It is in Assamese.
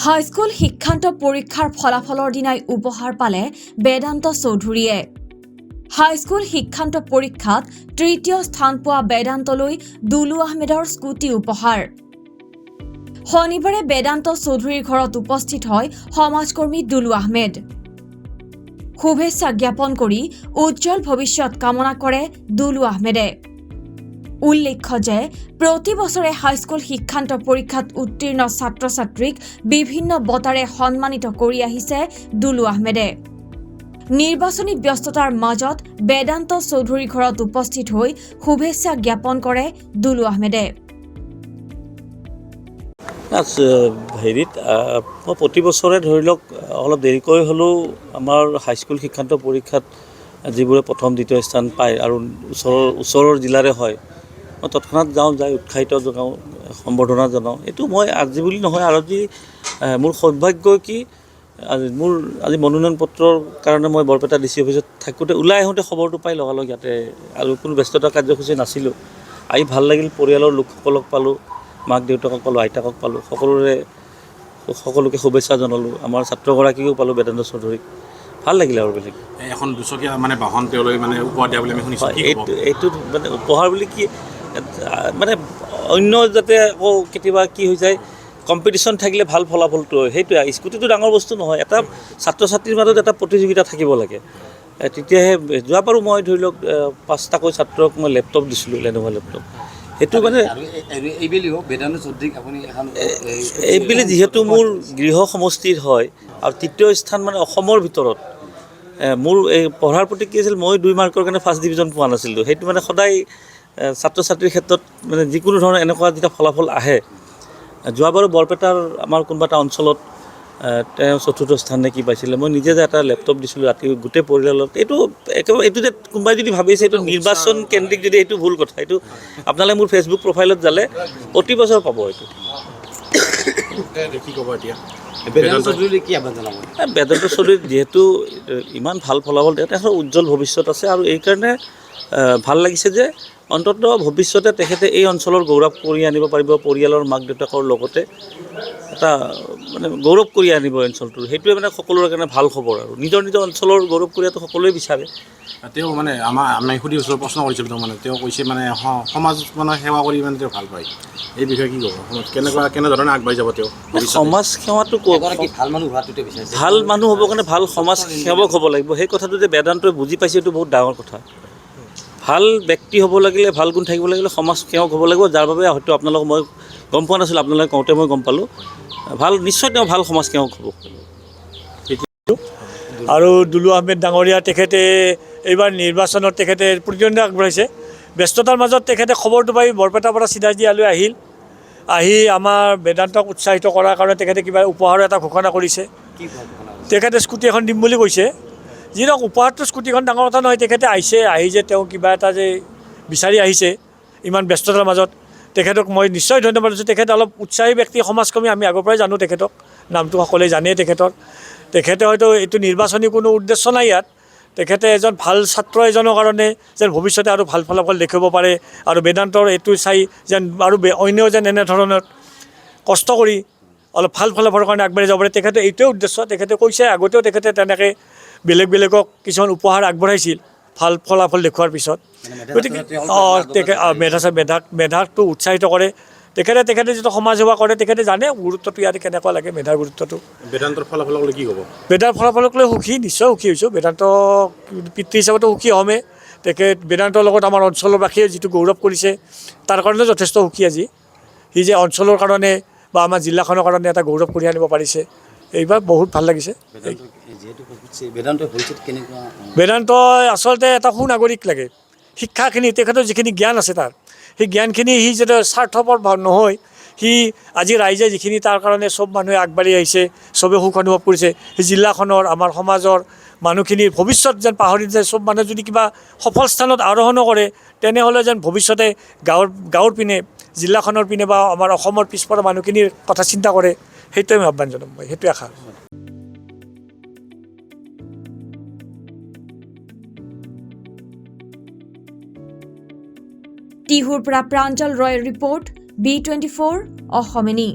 হাইস্কুল শিক্ষান্ত পৰীক্ষাৰ ফলাফলৰ দিনাই উপহাৰ পালে বেদান্ত চৌধুৰীয়ে। হাইস্কুল শিক্ষান্ত পৰীক্ষাত তৃতীয় স্থান পোৱা বেদান্তলৈ দুলু আহমেদৰ স্কুটি উপহাৰ। শনিবাৰে বেদান্ত চৌধুৰীৰ ঘৰত উপস্থিত হয় সমাজকৰ্মী দুলু আহমেদ। শুভেচ্ছা জ্ঞাপন কৰি উজ্জ্বল ভৱিষ্যত কামনা কৰে দুলু আহমেদে। উল্লেখ্য যে প্ৰতি বছৰে হাইস্কুল শিক্ষান্ত পৰীক্ষাত উত্তীৰ্ণ ছাত্ৰ-ছাত্ৰীক বিভিন্ন বঁটাৰে সন্মানিত কৰি আহিছে দুলু আহমেদে। নিৰ্বাচনী ব্যস্ততাৰ মাজত বেদান্ত চৌধুৰীৰ ঘৰত উপস্থিত হৈ শুভেচ্ছা জ্ঞাপন কৰে দুলু আহমেদে। মই প্ৰতি বছৰে ধৰি লওক অলপ দেৰিকৈ হ'লেও আমাৰ হাইস্কুল শিক্ষান্ত পৰীক্ষাত যিবোৰে প্ৰথম দ্বিতীয় স্থান পায় আৰু ওচৰৰ জিলাৰে হয়, মই তৎক্ষণাত যাই উৎসাহিত জনাওঁ, সম্বৰ্ধনা জনাওঁ। এইটো মই আজি বুলি নহয়, আৰু আজি মোৰ সৌভাগ্য কি আজি মনোনয়ন পত্ৰৰ কাৰণে মই বৰপেটা DC অফিচত থাকোঁতে ওলাই আহোঁতে খবৰটো পাই লগালগ ইয়াতে, আৰু কোনো ব্যস্ততা কাৰ্যসূচী নাছিলোঁ। আহি ভাল লাগিল, পৰিয়ালৰ লোকসকলক পালোঁ, মাক দেউতাকক পালোঁ, আইতাকক পালোঁ, সকলোকে শুভেচ্ছা জনালোঁ। আমাৰ ছাত্ৰগৰাকীকো পালোঁ, বেদান্ত চৌধুৰীক। ভাল লাগিলে আৰু বেলেগ এখন দুচকীয়া বাহন তেওঁলৈ উপহাৰ দিয়া বুলি আমি শুনিছোঁ। এইটো উপহাৰ বুলি কি, অন্য যাতে আকৌ কেতিয়াবা কি হৈ যায়, কম্পিটিশ্যন থাকিলে ভাল ফলাফলটো হয়, সেইটোৱে। স্কুটিটো ডাঙৰ বস্তু নহয়, এটা ছাত্ৰ ছাত্ৰীৰ মাজত এটা প্ৰতিযোগিতা থাকিব লাগে, তেতিয়াহে। যোৱাবাৰো মই ধৰি লওক 5টাকৈ ছাত্ৰক মই লেপটপ দিছিলোঁ, লেন'ভ' লেপটপ। সেইটো এইবেলি যিহেতু মোৰ গৃহ সমষ্টিৰ হয়, আৰু তৃতীয় স্থান অসমৰ ভিতৰত মোৰ এই পঢ়াৰ প্ৰতি কি আছিল, মই 2 মাৰ্কৰ কাৰণে ফাৰ্ষ্ট ডিভিজন পোৱা নাছিলোঁ। সেইটো সদায় ছাত্ৰ ছাত্ৰীৰ ক্ষেত্ৰত যিকোনো ধৰণৰ এনেকুৱা যেতিয়া ফলাফল আহে। যোৱাবাৰো বৰপেটাৰ আমাৰ কোনোবা এটা অঞ্চলত তেওঁ 4ৰ্থ স্থান নে কি পাইছিলে, মই নিজে যে এটা লেপটপ দিছিলোঁ ৰাতি গোটেই পৰিয়ালত। এইটো যে কোনোবাই যদি ভাবিছে এইটো নিৰ্বাচন কেন্দ্ৰিক, যদি এইটো ভুল কথা। এইটো আপোনালোকে মোৰ ফেচবুক প্ৰফাইলত যালে প্ৰতি বছৰ পাব এইটো। বেদান্ত চৌধুৰী যিহেতু ইমান ভাল ফলাফল, তেখেতৰ উজ্জ্বল ভৱিষ্যত আছে, আৰু এইকাৰণে ভাল লাগিছে যে অন্ততঃ ভৱিষ্যতে তেখেতে এই অঞ্চলৰ গৌৰৱ কৰি আনিব পাৰিব, পৰিয়ালৰ মাক দেউতাকৰ লগতে এটা গৌৰৱ কৰি আনিব অঞ্চলটোৰ। সেইটোৱে সকলোৰে কাৰণে ভাল খবৰ, আৰু নিজৰ অঞ্চলৰ গৌৰৱ কৰিয়াটো সকলোৱে বিচাৰে। তেওঁ আমি সুধি ওচৰত প্ৰশ্ন কৰিছিলোঁ, তেওঁ কৈছে সমাজ সেৱা কৰি তেওঁ ভাল পায়। এই বিষয়ে কি ক'ব, কেনেধৰণে আগবাঢ়ি যাব তেওঁ? সমাজ সেৱাটো ভাল মানুহ হ'বৰ কাৰণে ভাল সমাজ সেৱক হ'ব লাগিব। সেই কথাটো যে বেদান্তই বুজি পাইছে, এইটো বহুত ডাঙৰ কথা। ভাল ব্যক্তি হ'ব লাগিলে, ভাল গুণ থাকিব লাগিলে সমাজ সেৱক হ'ব লাগিব, যাৰ বাবে হয়তো আপোনালোকক মই গম পোৱা নাছিলোঁ, আপোনালোকে কওঁতে মই গম পালোঁ। নিশ্চয় তেওঁ ভাল সমাজ সেৱক হ'ব। আৰু দুলু আহমেদ ডাঙৰীয়া, তেখেতে এইবাৰ নিৰ্বাচনত তেখেতে প্ৰতিদ্বন্দ্বিতা আগবঢ়াইছে। ব্যস্ততাৰ মাজত তেখেতে খবৰটো পাই বৰপেটাৰ পৰা চিধাই ইয়ালৈ আহি আমাৰ বেদান্তক উৎসাহিত কৰাৰ কাৰণে তেখেতে কিবা উপহাৰৰ এটা ঘোষণা কৰিছে। তেখেতে স্কুটি এখন দিম বুলি কৈছে। যি ধৰক উপহাৰটো স্কুটিখন ডাঙৰ কথা নহয়, তেখেতে আহি যে তেওঁ কিবা এটা যে বিচাৰি আহিছে ইমান ব্যস্ততাৰ মাজত, তেখেতক মই নিশ্চয় ধন্যবাদ দিছোঁ। তেখেতে অলপ উৎসাহী ব্যক্তি, সমাজকৰ্মী, আমি আগৰ পৰাই জানো তেখেতক, নামটো সকলোৱে জানেই তেখেতে হয়তো এইটো নিৰ্বাচনী কোনো উদ্দেশ্য নাই ইয়াত। তেখেতে এজন ভাল ছাত্ৰ এজনৰ কাৰণে যেন ভৱিষ্যতে আৰু ভাল ফলাফল দেখাব পাৰে, আৰু বেদান্তৰ এইটো চাই যেন আৰু অন্যও যেন এনেধৰণৰ কষ্ট কৰি অলপ ভাল ফলাফলৰ কাৰণে আগবাঢ়ি যাব পাৰে, তেখেতে এইটোৱে উদ্দেশ্য। তেখেতে কৈছে, আগতেও তেখেতে তেনেকৈ বেলেগক কিছুমান উপহাৰ আগবঢ়াইছিল ভাল ফলাফল দেখুওৱাৰ পিছত। গতিকে মেধাকটো উৎসাহিত কৰে তেখেতে যিটো সমাজ সেৱা কৰে, তেখেতে জানে গুৰুত্বটো ইয়াত কেনেকুৱা লাগে, মেধাৰ গুৰুত্বটো। বেদান্তৰ ফলাফলক লৈ কি ক'ব? বেদান্তৰ ফলাফলক লৈ নিশ্চয় সুখী হৈছোঁ। বেদান্ত পিতৃ হিচাপতো সুখী হ'মেই। বেদান্তৰ লগত আমাৰ অঞ্চলবাসীয়ে যিটো গৌৰৱ কৰিছে, তাৰ কাৰণে যথেষ্ট সুখী আজি। সি যে অঞ্চলৰ কাৰণে বা আমাৰ জিলাখনৰ কাৰণে এটা গৌৰৱ কৰি আনিব পাৰিছে, এইবাৰ বহুত ভাল লাগিছে। বেদান্তই আচলতে এটা সুনাগৰিক লাগে। শিক্ষাখিনি, তেখেতৰ যিখিনি জ্ঞান আছে সেই জ্ঞানখিনি সি যাতে স্বাৰ্থপৰ নহয়, সি আজি ৰাইজে যিখিনি তাৰ কাৰণে চব মানুহে আগবাঢ়ি আহিছে, চবে সুখ অনুভৱ কৰিছে, সেই জিলাখনৰ আমাৰ সমাজৰ মানুহখিনিৰ ভৱিষ্যত যেন পাহৰি যায়। চব মানুহে যদি কিবা সফল স্থানত আৰোহণো কৰে, তেনেহ'লে যেন ভৱিষ্যতে গাঁৱৰ পিনে, জিলাখনৰ পিনে বা আমাৰ অসমৰ পিছপৰা মানুহখিনিৰ কথা চিন্তা কৰে, সেইটোৱে আমি আহ্বান জনাম। মই সেইটোৱে আশা। টিহুৰ পৰা প্ৰাঞ্জল ৰয়ৰ ৰিপৰ্ট, B24 অসমনী।